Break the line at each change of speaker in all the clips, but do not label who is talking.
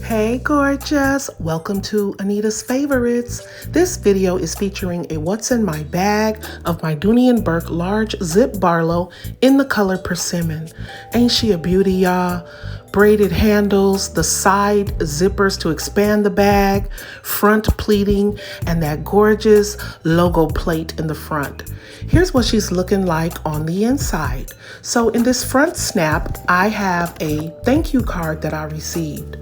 Hey gorgeous, welcome to Anita's Favorites. This video is featuring a what's in my bag of my Dooney Bourke large zip Barlow in the color persimmon. Ain't she a beauty, y'all? Braided handles, the side zippers to expand the bag, front pleating, and that gorgeous logo plate in the front. Here's what she's looking like on the inside. So in this front snap, I have a thank you card that I received.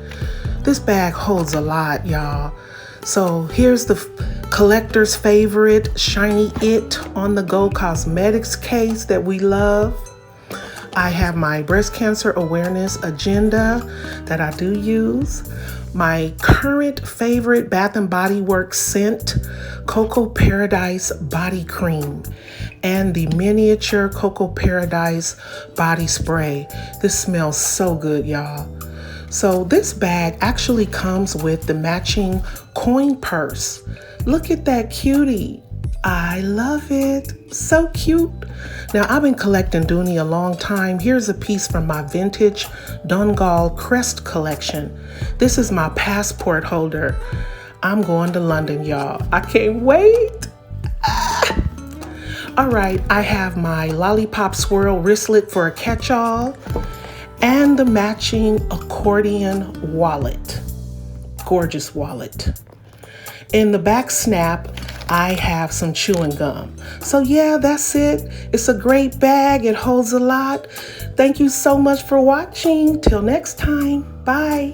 This bag holds a lot, y'all. So here's the collector's favorite Shiny It on the Go Cosmetics case that we love. I have my breast cancer awareness agenda that I do use. My current favorite Bath & Body Works scent, Cocoa Paradise Body Cream, and the miniature Cocoa Paradise body spray. This smells so good, y'all. So this bag actually comes with the matching coin purse. Look at that cutie. I love it. So cute. Now, I've been collecting Dooney a long time. Here's a piece from my vintage Donegal Crest collection. This is my passport holder. I'm going to London, y'all. I can't wait. All right, I have my Lollipop Swirl wristlet for a catch-all and the matching accordion wallet. Gorgeous wallet. In the back snap, I have some chewing gum. So yeah, that's it. It's a great bag. It holds a lot. Thank you so much for watching. Till next time. Bye.